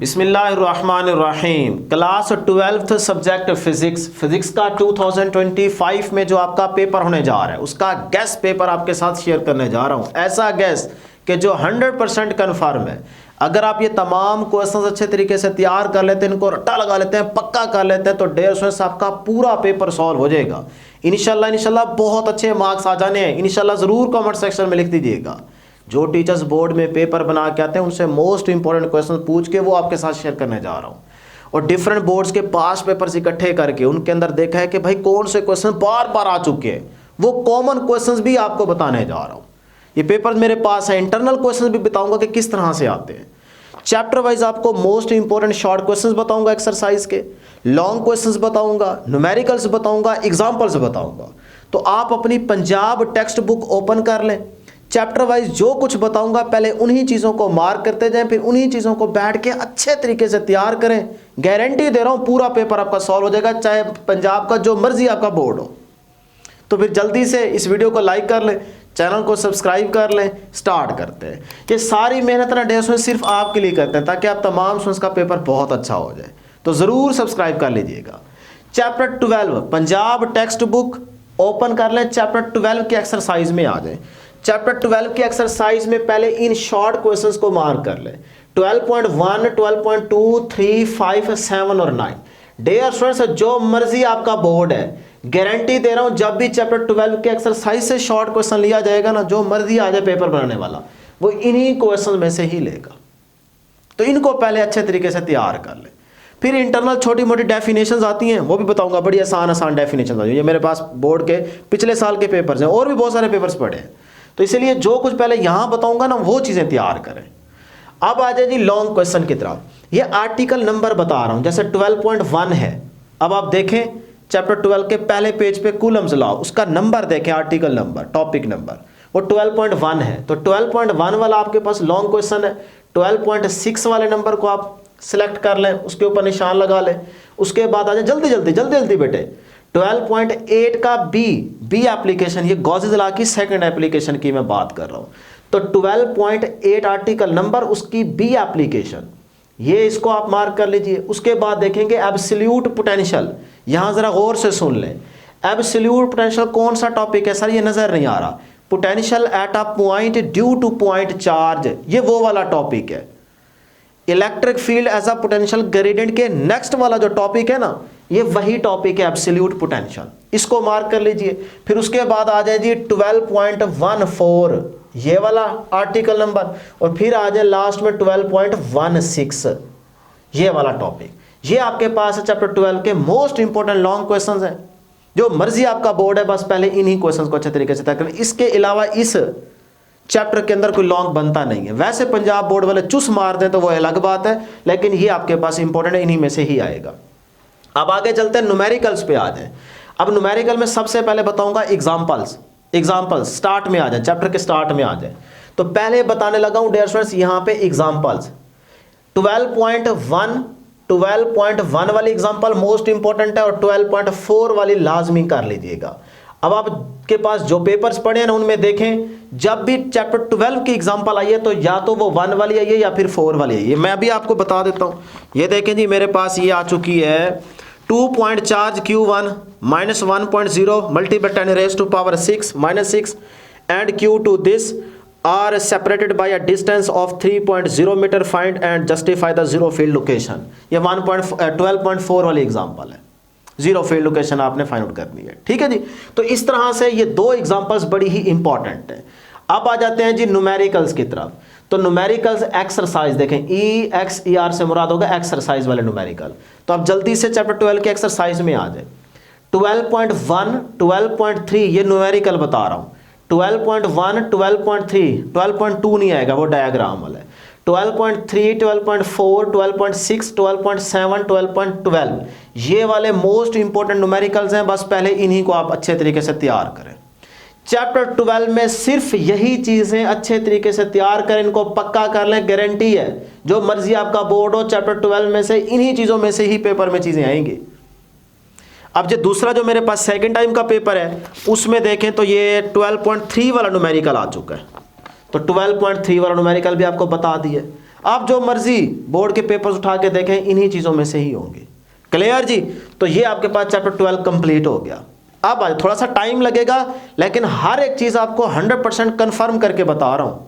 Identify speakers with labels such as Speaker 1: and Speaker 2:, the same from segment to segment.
Speaker 1: बिस्मिल्लाहिर्रहमानिर्रहीम। Class 12th subject physics का 2025 में जो आपका पेपर होने जा रहा है उसका गेस पेपर आपके साथ शेयर करने जा रहा हूं। ऐसा गेस कि जो 100% कन्फर्म है। अगर आप ये तमाम क्वेश्चंस अच्छे तरीके से तैयार कर लेते हैं, इनको रट्टा लगा लेते हैं, पक्का कर लेते हैं, तो डेयर स्टूडेंट्स आपका पूरा पेपर सॉल्व हो जाएगा इंशाल्लाह। बहुत अच्छे मार्क्स आ जाने हैं इंशाल्लाह। ज़रूर कमेंट सेक्शन में लिख दीजिएगा। जो टीचर्स बोर्ड में पेपर बना के आते हैं उनसे मोस्ट इंपॉर्टेंट क्वेश्चन पूछ के वो आपके साथ शेयर करने जा रहा हूँ। और डिफरेंट बोर्ड्स के पास पेपर्स इकट्ठे करके उनके अंदर देखा है कि भाई कौन से क्वेश्चन बार बार आ चुके हैं, वो कॉमन क्वेश्चंस भी आपको बताने जा रहा हूँ। ये पेपर मेरे पास है। इंटरनल क्वेश्चन भी बताऊंगा कि किस तरह से आते हैं। चैप्टर वाइज आपको मोस्ट इंपॉर्टेंट शॉर्ट क्वेश्चंस बताऊंगा एक्सरसाइज के, लॉन्ग क्वेश्चंस बताऊंगा, न्यूमेरिकल्स बताऊंगा, एग्जांपल्स बताऊंगा। तो आप अपनी पंजाब टेक्स्ट बुक ओपन कर लें। चैप्टर वाइज जो कुछ बताऊंगा पहले उन्हीं चीज़ों को मार्क करते जाएं, फिर उन्हीं चीज़ों को बैठ के अच्छे तरीके से तैयार करें। गारंटी दे रहा हूं पूरा पेपर आपका सॉल्व हो जाएगा, चाहे पंजाब का जो मर्जी आपका बोर्ड हो। तो फिर जल्दी से इस वीडियो को लाइक कर लें, चैनल को सब्सक्राइब कर लें। स्टार्ट करते हैं। ये सारी मेहनत ना डेज में सिर्फ आपके लिए करते हैं ताकि आप तमाम स्टूडेंट्स का पेपर बहुत अच्छा हो जाए। तो ज़रूर सब्सक्राइब कर लीजिएगा। Chapter 12 Punjab text book open कर लें। चैप्टर 12 की एक्सरसाइज में आ जाए। चैप्टर 12 की एक्सरसाइज में पहले इन शॉर्ट क्वेश्चंस को मार्क कर लें। 12.1, 12.2, 3, 5, 7 और 9। डियर स्टूडेंट्स, जो मर्जी आपका बोर्ड है, गारंटी दे रहा हूं जब भी चैप्टर 12 के एक्सरसाइज से शॉर्ट क्वेश्चन लिया जाएगा ना, जो मर्जी आ जाए पेपर बनाने वाला, वो इन्हीं क्वेश्चन में से ही लेगा। तो इनको पहले अच्छे तरीके से तैयार कर ले। फिर इंटरनल छोटी मोटी डेफिनेशंस आती हैं, वो भी बताऊंगा। बड़ी आसान डेफिनेशंस आती हैं। ये मेरे पास बोर्ड के पिछले साल के पेपर्स हैं और भी बहुत सारे पेपर्स पड़े हैं। तो इसलिए जो कुछ पहले यहां बताऊंगा ना, वो चीजें तैयार करें। अब आ जाए जी लॉन्ग क्वेश्चन की तरफ। ये आर्टिकल नंबर बता रहा हूं, जैसे 12.1 है। अब आप देखें चैप्टर 12 के पहले पेज पे कूलम्स लॉ, उसका नंबर देखें, आर्टिकल नंबर, टॉपिक नंबर, वो 12.1 है। तो 12.1 वाला आपके पास लॉन्ग क्वेश्चन है। 12.6 वाले नंबर को आप सिलेक्ट कर लें, उसके ऊपर निशान लगा लें। उसके बाद आ जाए जल्दी बेटे 12.8 का बी एप्लीकेशन, ये गॉसेस लॉ की सेकंड एप्लीकेशन की मैं बात कर रहा हूं। तो 12.8 आर्टिकल नंबर, उसकी बी एप्लीकेशन, ये इसको आप मार्क कर लीजिए। उसके बाद देखेंगे एब्सोल्यूट पोटेंशियल। यहां जरा गौर से सुन लें। एब्सोल्यूट पोटेंशियल कौन सा टॉपिक है सर, ये नजर नहीं आ रहा। Potential at a point due to point charge, ये वो वाला टॉपिक है। Electric field as a potential gradient के नेक्स्ट वाला जो टॉपिक है ना, ये वही टॉपिक है एब्सोल्यूट पोटेंशियल। इसको मार्क कर लीजिए। फिर उसके बाद आ जाए जी 12.14, ये वाला आर्टिकल नंबर। और फिर आ जाए लास्ट में 12.16, ये वाला टॉपिक। ये आपके पास है चैप्टर 12 के मोस्ट इंपोर्टेंट लॉन्ग क्वेश्चंस हैं। जो मर्जी आपका बोर्ड है, बस पहले इन्हीं क्वेश्चंस को अच्छे तरीके से तय करें। इसके अलावा इस चैप्टर के अंदर कोई लॉन्ग बनता नहीं है। वैसे पंजाब बोर्ड वाले चुस मार दें तो वो अलग बात है, लेकिन ये आपके पास इंपॉर्टेंट है, इन्हीं में से ही आएगा। अब आगे चलते हैं न्यूमेरिकल्स पे आ जाए। अब न्यूमेरिकल में सबसे पहले बताऊंगा एग्जांपल्स स्टार्ट में आ जाए, चैप्टर के स्टार्ट में आ जाए। तो पहले बताने लगा हूं डियर स्टूडेंट्स यहां पे एग्जांपल्स। 12.1 वाली एग्जांपल मोस्ट इंपॉर्टेंट है और 12.4 वाली लाजमी कर लीजिएगा। अब आपके पास जो पेपर्स पढ़े हैं ना, उनमें देखें जब भी चैप्टर 12 की एग्जांपल आई है तो या तो वो 1 वाली आई है या फिर 4 वाली आई है। मैं भी आपको बता देता हूं। ये देखें जी, मेरे पास ये आ चुकी है 2 point charge Q1 -1.0 multiply 10 raised to power 6 -6 and Q2 this are separated by a distance of 3.0 meter. Find and justify the zero field location। ये 12.4 वाली एग्जांपल है। जीरो फील्ड लोकेशन आपने फाइंड आउट करनी है। ठीक है जी। तो इस तरह से ये दो एग्जांपल्स बड़ी ही इंपॉर्टेंट है। अब आ जाते हैं जी न्यूमेरिकल्स की तरफ। तो न्यूमेरिकल्स एक्सरसाइज देखें, EXER से मुराद होगा एक्सरसाइज वाले न्यूमेरिकल। तो अब जल्दी से चैप्टर 12 के एक्सरसाइज में आ जाए। 12.1, 12.3 ये न्यूमेरिकल बता रहा हूं। 12.1, 12.3, 12.2 नहीं आएगा, वो डायग्राम वाला है। 12.3, 12.4, 12.6, 12.7, 12.12 ये वाले मोस्ट इंपोर्टेंट न्यूमेरिकल्स हैं। बस पहले इन्हीं को आप अच्छे तरीके से तैयार करें। चैप्टर 12 में सिर्फ यही चीजें अच्छे तरीके से तैयार करें, इनको पक्का कर लें, गारंटी है। जो मर्जी आपका बोर्ड हो, चैप्टर 12 में से इन्हीं चीजों में से ही पेपर में चीजें आएंगी। अब जो दूसरा जो मेरे पास सेकंड टाइम का पेपर है, उसमें देखें तो ये 12.3 वाला न्यूमेरिकल आ चुका है। तो 12.3 वाला न्यूमेरिकल भी आपको बता दिए। आप जो मर्जी बोर्ड के पेपर्स उठा के देखें, इन्हीं चीजों में से ही होंगे। क्लियर जी? तो ये आपके पास चैप्टर 12 कंप्लीट हो गया। अब आज थोड़ा सा टाइम लगेगा, लेकिन हर एक चीज आपको 100% कंफर्म करके बता रहा हूं।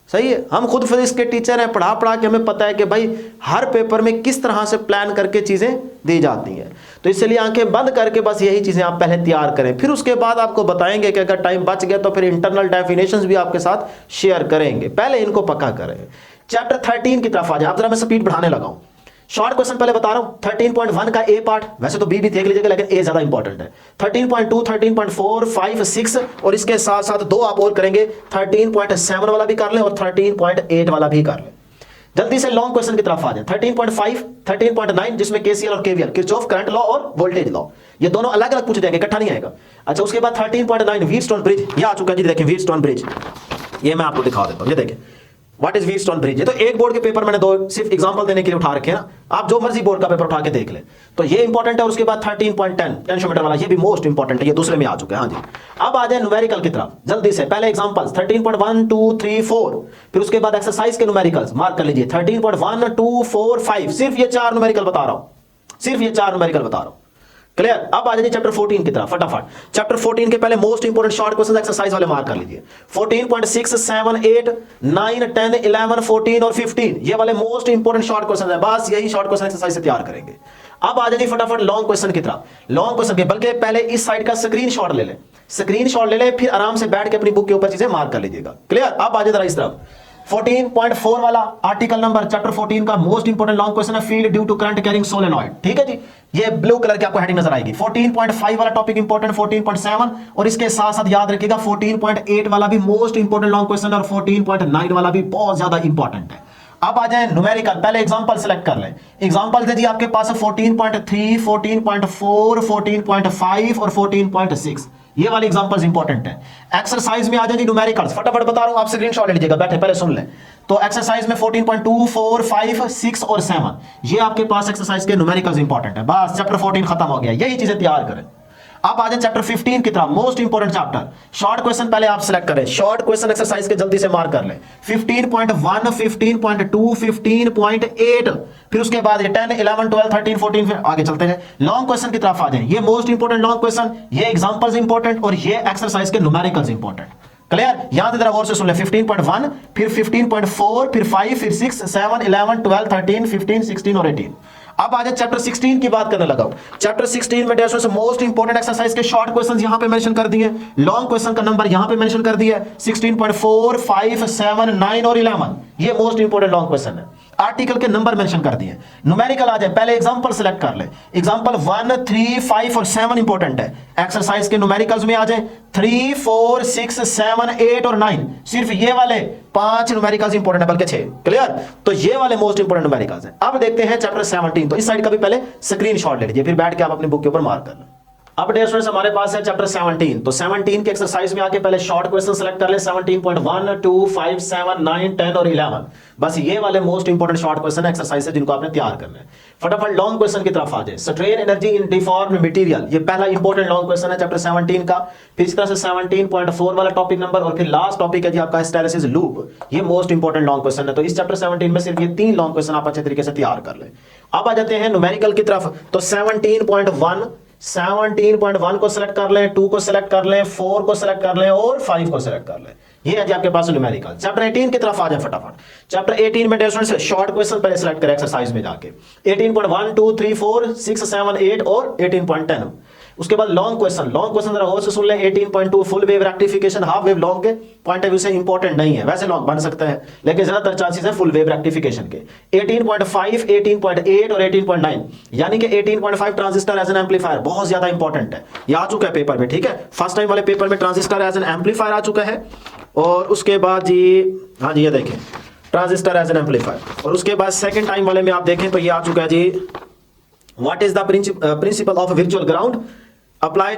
Speaker 1: सही है, हम खुद फिजिक्स के टीचर हैं, पढ़ा पढ़ा के हमें पता है कि भाई हर पेपर में किस तरह से प्लान करके चीजें दी जाती हैं। तो इसलिए आंखें बंद करके बस यही चीजें आप पहले तैयार करें, फिर उसके बाद आपको बताएंगे कि अगर टाइम बच गया तो फिर इंटरनल डेफिनेशंस भी आपके साथ शेयर करेंगे। पहले इनको पक्का करें। चैप्टर 13 की तरफ आ जाए। अब जरा मैं स्पीड बढ़ाने लगा हूं। शॉर्ट क्वेश्चन पहले बता रहा हूं। 13.1 का ए पार्ट, वैसे तो बी भी देख लीजिएगा लेकिन ए ज्यादा इंपॉर्टेंट है। 13.2, 13.4, 5, 6 और इसके साथ साथ दो आप और करेंगे। 13.7 वाला भी कर लें और 13.8 वाला भी कर लें। जल्दी से लॉन्ग क्वेश्चन की तरफ आ जाए। 13.5, 13.9 जिसमें केसीएल और केवीएल, किरचॉफ करंट लॉ और वोल्टेज लॉ, ये दोनों अलग अलग पूछ जाएंगे, इकट्ठा नहीं आएगा। अच्छा, उसके बाद 13.9 व्हीटस्टोन ब्रिज, ये आ चुका है जी। देखें व्हीटस्टोन ब्रिज, ये मैं आपको दिखा देता हूं। ये देखें व्हाट इज व्हीटस्टोन ब्रिज। ये तो एक बोर्ड के पेपर मैंने दो सिर्फ एग्जांपल देने के लिए उठा रखे हैं ना, आप जो मर्जी बोर्ड का पेपर उठा के देख ले। तो ये इंपॉर्टेंट है। और उसके बाद 13.10 टेंशियोमीटर वाला, ये भी मोस्ट इंपॉर्टेंट है, ये दूसरे में आ चुका है। हाँ जी, अब आ जाए न्यूमेरिकल की तरफ जल्दी से। पहले एग्जांपल्स 13.1, 2, 3, 4, फिर उसके बाद एक्सरसाइज के न्यूमेरिकल्स मार्क कर लीजिए। 13.1, 2, 4, 5, सिर्फ ये 4 न्यूमेरिकल बता रहा हूं, सिर्फ ये 4 न्यूमेरिकल बता रहा हूं। क्लियर? अब आ जाइए चैप्टर 14 की तरफ फटाफट। चैप्टर 14 के पहले most important short question exercise वाले मार्क कर लीजिए। 14.6, 7, 8, 9, 10, 11, 14 और 15, ये वाले मोस्ट इंपोर्टेंट शॉर्ट क्वेश्चन है। बस यही शॉर्ट क्वेश्चन एक्सरसाइज से तैयार करेंगे। अब आ जाइए फटाफट लॉन्ग क्वेश्चन की तरफ। लॉन्ग क्वेश्चन के बल्कि पहले इस साइड का स्क्रीनशॉट ले लें, स्क्रीनशॉट ले लें, फिर आराम से बैठ के अपनी बुक के ऊपर चीजें मार्क कर लीजिएगा। क्लियर? अब आ जाए जरा इस तरफ। 14.4 वाला आर्टिकल नंबर चैप्टर 14 का मोस्ट इंपोर्टेंट लॉन्ग क्वेश्चन है, field due to current carrying solenoid. ठीक है जी, ये ब्लू कलर की आपको हेडिंग नजर आएगी। 14.5 वाला टॉपिक इंपोर्टेंट, 14.7 और इसके साथ साथ याद रखिएगा 14.8 वाला भी मोस्ट इंपोर्टेंट लॉन्ग क्वेश्चन और 14.9 वाला भी बहुत ज्यादा इंपॉर्टेंट है। अब आ जाए न्यूमेरिकल। पहले एग्जांपल सेलेक्ट कर लें। एग्जांपल है जी आपके पास 14.3, 14.4, 14.5 और 14.6, ये वाले एग्जांपल्स इंपॉर्टेंट है। एक्सरसाइज में आ जाए जी न्यूमेरिकल्स, फटाफट बता रहा हूं, आप स्क्रीनशॉट ले लीजिएगा, बैठे पहले सुन लें। तो एक्सरसाइज में 14.2, 4, 5, 6 और 7, ये आपके पास एक्सरसाइज के न्यूमेरिकल्स इंपॉर्टेंट है। बस चैप्टर 14 खत्म हो गया, यही चीजें तैयार करें। अब आ जाए चैप्टर 15 की तरफ, most important chapter. Short question पहले आप सिलेक्ट करें, शॉर्ट क्वेश्चन एक्सरसाइज के जल्दी से मार्क कर लें। 15.1, 15.2, 15.8, फिर उसके बाद 10, 11, 12, 13, 14, फिर आगे चलते हैं। लॉन्ग क्वेश्चन की तरफ आ जाए। ये मोस्ट इंपोर्टेंट लॉन्ग क्वेश्चन, ये एग्जांपल्स इंपोर्टेंट और ये एक्सरसाइज के न्यूमेरिकल्स इंपोर्टेंट। क्लियर? यहां से जरा गौर से सुन ले। 15.1, फिर 15.4, फिर 5, फिर 6, 7, 11, 12, 13, 15, 16 और 18। अब आ जाए चैप्टर 16 की बात करने लगा। चैप्टर 16 में डेशो से मोस्ट इंपोर्टेंट एक्सरसाइज के शॉर्ट क्वेश्चंस यहां पे मेंशन कर दिए, लॉन्ग क्वेश्चन का नंबर यहां पे मेंशन कर दिया है। 16.4, 5, 7, 9 और 11, ये मोस्ट इंपोर्टेंट लॉन्ग क्वेश्चन है। आर्टिकल के नंबर मेंशन कर दिए। न्यूमेरिकल आ जाए, पहले एग्जांपल सेलेक्ट कर ले। एग्जांपल 1, 3, 5 और 7 इंपोर्टेंट है। एक्सरसाइज के न्यूमेरिकल्स में आ जाए 3, 4, 6, 7, 8 और 9, सिर्फ ये वाले 5 न्यूमेरिकल्स इंपोर्टेंट है, बल्कि 6। क्लियर? तो ये वाले मोस्ट इंपोर्टेंट न्यूमेरिकल्स हैं। अब देखते हैं चैप्टर 17। तो इस साइड का भी पहले स्क्रीनशॉट ले लीजिए, फिर बैठ के आप अपनी बुक के ऊपर मार्क कर लें। अब डियर स्टूडेंट्स हमारे पास है चैप्टर 17। तो 17 के एक्सरसाइज में आके पहले शॉर्ट क्वेश्चन सेलेक्ट कर ले। 17.1, 2, 5, 7, 9, 10 और 11, बस ये वाले most important short question exercise है जिनको आपने तैयार करना है। फटाफट लॉन्ग क्वेश्चन की तरफ आ जाए। Strain energy in deformed material, ये पहला इंपोर्टेंट लॉन्ग क्वेश्चन है चैप्टर 17 का। फिर इस तरह से 17.4 वाला टॉपिक नंबर और फिर लास्ट टॉपिक है जी आपका हिस्टैरिसीस लूप, ये मोस्ट इंपोर्टेंट लॉन्ग क्वेश्चन है। तो इस चैप्टर 17 में सिर्फ ये 3 लॉन्ग क्वेश्चन आप अच्छे तरीके से तैयार कर ले। अब आ जाते हैं न्यूमेरिकल की तरफ। तो 17.1 को सिलेक्ट कर लें, 2 को सिलेक्ट कर लें, 4 को सिलेक्ट कर लें और 5 को सिलेक्ट कर लें। ये है जी आपके पास न्यूमेरिकल। चैप्टर 18 की तरफ आ जाए फटाफट। चैप्टर 18 में स्टूडेंट्स शॉर्ट क्वेश्चन पहले सिलेक्ट करें एक्सरसाइज में जाके। 18.1, 2, 3, 4, 6, 7, 8 और 18.10। उसके बाद लॉन्ग क्वेश्चन जरा गौर से सुन लें। 18.2 full wave rectification, half wave long के पॉइंट ऑफ व्यू से इंपॉर्टेंट नहीं है, वैसे लॉन्ग बन सकता है लेकिन ज्यादातर चांसेस है फुल वेव रेक्टिफिकेशन के। 18.5, 18.8 और 18.9, यानी कि 18.5 ट्रांजिस्टर एज एन एम्पलीफायर बहुत ज्यादा इंपॉर्टेंट है, ये आ चुका है पेपर में। ठीक है, फर्स्ट टाइम वाले पेपर में ट्रांजिस्टर एज एन एम्पलीफायर आ चुका है। और उसके बाद जी हाँ जी ये देखें ट्रांजिस्टर एज एन एम्पलीफायर। और उसके बाद सेकंड टाइम वाले में आप देखें तो ये आ चुका है जी what is the principle of virtual ground, apply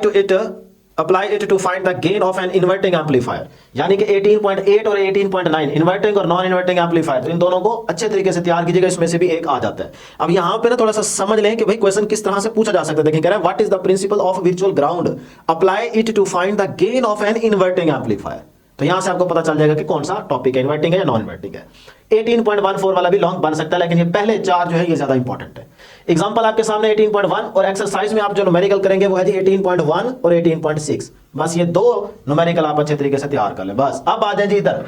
Speaker 1: it to find the gain of an inverting amplifier, यानी कि 18.8 और 18.9 इन्वर्टिंग और नॉन इन्वर्टिंग एम्पलीफायर। तो इन दोनों को अच्छे तरीके से तैयार कीजिएगा, इसमें से भी एक आ जाता है। अब यहां पे ना थोड़ा सा समझ लें कि भाई क्वेश्चन किस तरह से पूछा जा सकता है। देखिए कह रहा है what is the principle of virtual ground, apply it to find the gain of an inverting amplifier. तो यहां से आपको पता चल जाएगा कि कौन सा टॉपिक है, इन्वर्टिंग है या नॉन इन्वर्टिंग है। 18.14 वाला भी लॉन्ग बन सकता है, लेकिन ये पहले 4 जो है ये ज्यादा इंपॉर्टेंट है। एग्जांपल आपके सामने 18.1 और एक्सरसाइज में आप जो न्यूमेरिकल करेंगे वो है जी 18.1 और 18.6। बस ये 2 न्यूमेरिकल आप अच्छे तरीके से तैयार कर लें। बस अब आ जाए जी इधर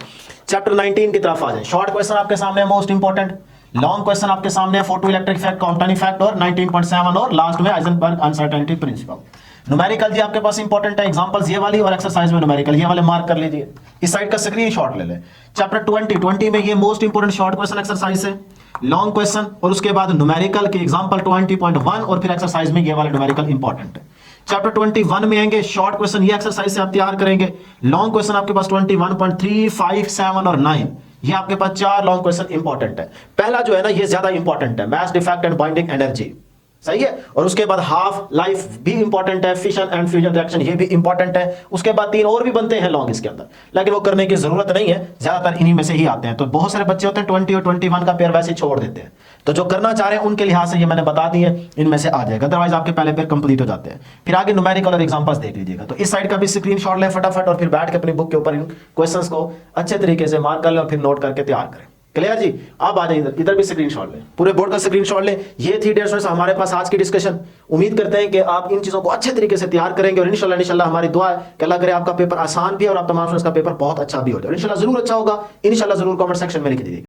Speaker 1: चैप्टर 19 की तरफ आ जाए। शॉर्ट क्वेश्चन आपके सामने है मोस्ट इंपॉर्टेंट, लॉन्ग क्वेश्चन आपके सामने है फोटोइलेक्ट्रिक इफेक्ट, कॉम्पटन इफेक्ट और 19.7 और लास्ट में हाइजेनबर्ग अनसर्टेनिटी प्रिंसिपल। न्यूमेरिकल जी आपके पास इंपॉर्टेंट है, एग्जांपल्स ये वाली और एक्सरसाइज में न्यूमेरिकल ये वाले मार्क कर लीजिए। इस साइड का स्क्रीनशॉट ले लें। चैप्टर 20 में ये most important short question exercise है, लॉन्ग क्वेश्चन और उसके बाद न्यूमेरिकल के एग्जांपल 20.1 और फिर एक्सरसाइज में ये वाले न्यूमेरिकल इंपॉर्टेंट है। चैप्टर 21 में आएंगे शॉर्ट क्वेश्चन, ये एक्सरसाइज से आप तैयार करेंगे। लॉन्ग क्वेश्चन आपके पास 21.3, 5, 7 और 9, ये आपके पास 4 लॉन्ग क्वेश्चन इंपॉर्टेंट है। पहला जो है ना ये ज्यादा इंपॉर्टेंट है, mass defect and binding energy, सही है। और उसके बाद हाफ लाइफ भी इंपॉर्टेंट है, फिशन एंड फ्यूजन रिएक्शन ये भी इंपॉर्टेंट है। उसके बाद 3 और भी बनते हैं लॉन्ग इसके अंदर, लेकिन वो करने की जरूरत नहीं है, ज्यादातर इन्हीं में से ही आते हैं। तो बहुत सारे बच्चे होते हैं 20 और 21 का पेयर वैसे ही छोड़ देते हैं। तो जो करना चाह रहे हैं उनके लिहाज से ये मैंने बता दिए, इनमें से आ जाएगा, अदरवाइज आपके पहले पेयर कंप्लीट हो जाते हैं। फिर आगे न्यूमेरिकल और एग्जांपल्स देख लीजिएगा। तो इस साइड का भी स्क्रीनशॉट लें फटाफट और फिर बैठ के अपनी बुक के ऊपर इन क्वेश्चंस को अच्छे तरीके से मार्क कर लें और फिर नोट करके तैयार करें। क्लियर जी? अब आ जाए इधर भी स्क्रीनशॉट लें, पूरे बोर्ड का स्क्रीनशॉट लें। ये थी डियर स्टूडेंट्स हमारे पास आज की डिस्कशन। उम्मीद करते हैं कि आप इन चीजों को अच्छे तरीके से तैयार करेंगे और इंशाल्लाह हमारी दुआ है कि अल्लाह करे आपका पेपर आसान भी और आप तमाम स्टूडेंट्स का पेपर बहुत अच्छा भी हो जाए। इंशाल्लाह जरूर अच्छा होगा, इंशाल्लाह जरूर कमेंट सेक्शन में लिख दीजिए।